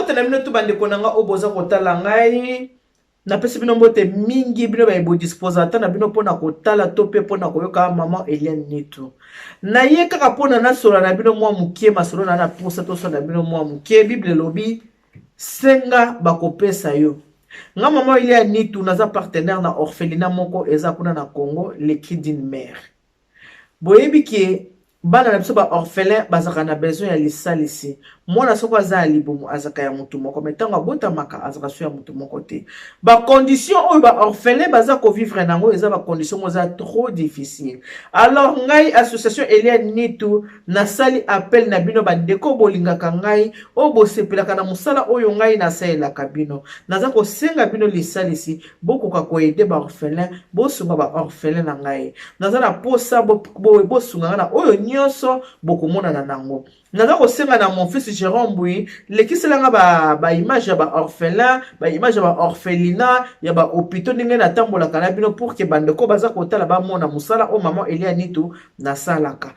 mbote na bino to bande konanga oboza kotala ngai na pesi bino mbote mingi bino ba ebo dispose ata na bino pona kotala to pe pona koyoka mama Eliane Nitu na ye kaka pona na sola na bino mwa mukie masolo na posa to so na bino mwa mukie Bible lobi senga bakopesa yo nga mama Eliane Nitu naza partenaire na orphelinat moko eza kuna na Congo le cri d'une mère boyebi ki bana na biso ba orphelin bazaka na besoin ya lisalisi mwana soko aza libumu azaka ya mutu moko metango abotamaka azaka so ya mutu moko te ba condition oyo ba orphelin baza ko vivre nango eza ba condition moza trop difficile. Alors ngai association Eliane Nitu na sali appel na bino ba ndeko bolingaka ngai o bosepelaka na musala oyo ngai na saelaka bino naza ko senga bino lisalisi bokoka ko aider ba orphelin bosunga ba orphelin na ngai naza na posa bosunga na oyo nyonso bokomona na nango naza ko senga na mon fils Jérôme Bouy lekiselanga ba image ya ba orphelin ba image ya ba orphelinat ya ba hôpital ndenge na tambola kana bino pour que bandeko baza kotala ba mona musala o maman Eliane Nitu na salaka.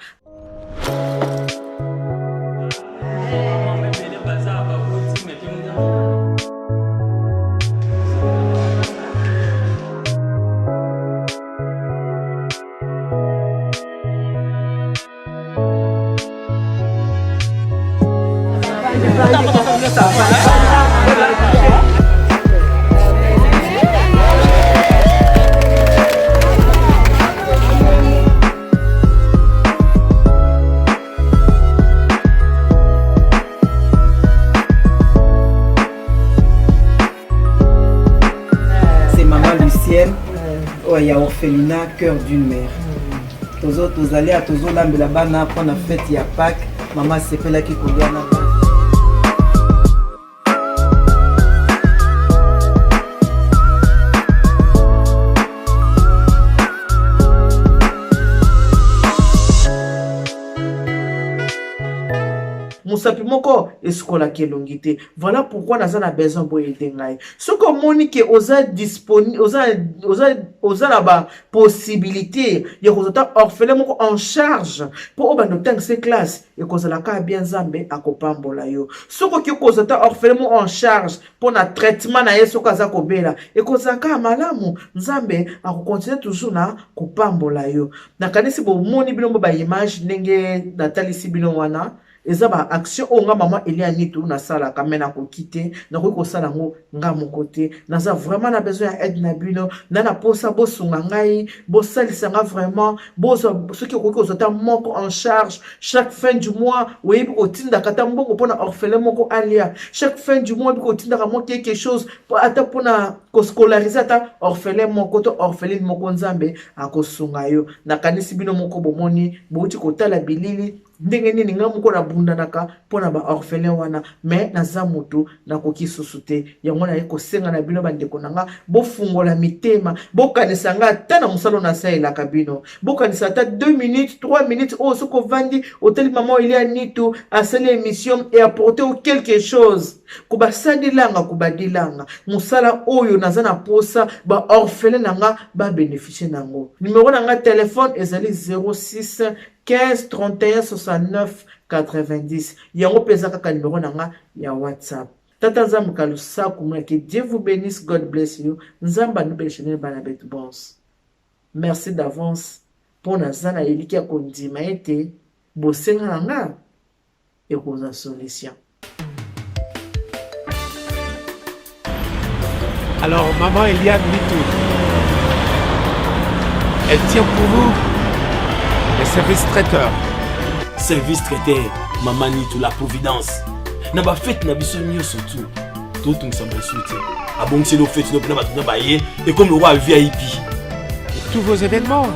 C'est maman Lucienne, il y a orphelinat cœur d'une mère. Tous autres, vous allez à tous autres là-bas, on a fait il y a Pâques, maman c'est là qui connaît là-bas. Musapi moko eskola kelongite. Voilà pourquoi nous avons besoin de aider ngai. Ce que monique oza disponible, oza la ba possibilité, ya kozota orphelin moko en charge pour obanoter ces classes et kozala ka bien zambe akopambola yo. Ce que kozota orphelin moko en charge pour na traitement na yeso kaza kobela et kozaka malamu nzambe akokontinue toujours na kopambola yo. Na kanisi bo moni bino ba image ndenge natalisi bino wana eza ba action onga mama Eliane Nitu na sala kamena ko kite na ko sala ngo nga mokote naza vraiment na besoin ya aide na bino na na posa bosunga ngai bo salisa nga vraiment bo ce qui ko zota moko en charge chaque fin du mois oui ko tinda kata mbongo pona orphelin moko alia chaque fin du mois ko tinda ka mo quelque chose pour ata pona ko scolariser ata orphelin moko to orpheline moko nzambe akosunga yo na kanisi bino moko bomoni bo uti ko tala bilili ndenge nini nga moko na bundanaka pona ba orphelin wana mais naza mutu na koki susute yango na yeko senga na bino bandeko nanga bo fungola mitema bo kanisa nga ata na musalo na saela kabino bo kanisa ata 2 minutes 3 minutes o soko vandi hôtel maman Eliane Nitu a sele émission et apporter quelque chose kuba sadilanga kuba dilanga musala oyo naza na posa ba orphelin nanga ba bénéficier nango numéro nanga téléphone ezali 06 15 31 69 90. Yango pesa kaka numéro nanga ya WhatsApp. Tata Nzambe kalusa kumwe que Dieu vous bénisse, God bless you. Nzamba nous bénisse bana betu bons. Merci d'avance pour nazana eliki ya kondima ete bosenga nanga et koza solution. Alors maman Eliane Nitu, elle tient pour vous les services traiteurs. Service traiteur, maman Nitu, la providence. Na ba fête na biso nyo surtout. Tout on s'en soutien. Ah bon c'est nos fêtes nous na ba bailler et comme le roi VIP. Et tous vos événements,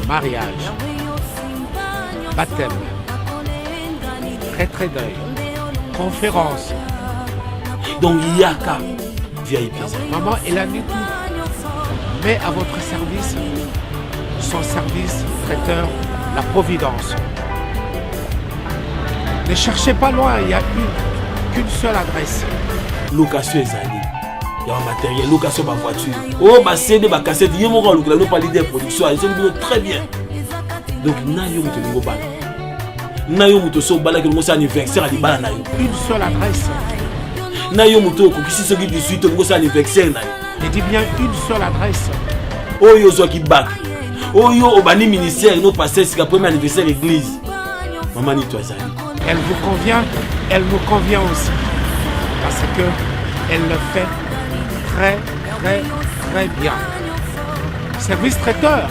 mariage, baptême, retrait d'œil, conférence. Donc il y a qu'à VIP. Maman Eliane Nitu met à votre service son service traiteur, la providence. Ne cherchez pas loin, il n'y a qu'une seule adresse. Location ezali. Il y a un matériel, location de voiture. Oh, bah CD, bah cassette, il y a mon rôle, nous parlons des productions, ils ont très bien. Donc, nayo muto ngo bala. Nayo muto so bala que nous anniversaire à libala nayo. Une seule adresse. na yo moto okokisi soki 18 okosa anniversaire na yo. Je dis bien une seule adresse. Oyo ozwaki bac oyo obani ministère no passer sika premier anniversaire église Maman Nitou azali. Elle vous convient, elle me convient aussi. Parce que elle le fait très, très, très bien. Service traiteur,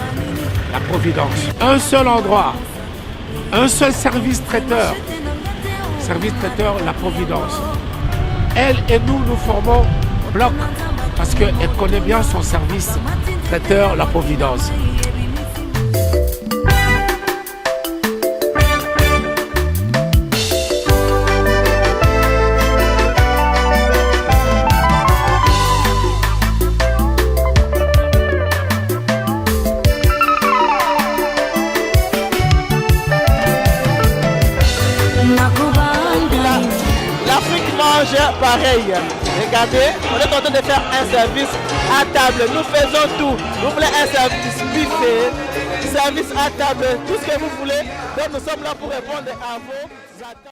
la Providence. Un seul endroit, un seul service traiteur. Service traiteur, la Providence. Elle et nous, nous formons bloc parce qu'elle connaît bien son service traiteur, la Providence. Pareil, regardez, on est en train de faire un service à table. Nous faisons tout. Vous voulez un service buffet, service à table, tout ce que vous voulez. Donc nous sommes là pour répondre à vos attentes.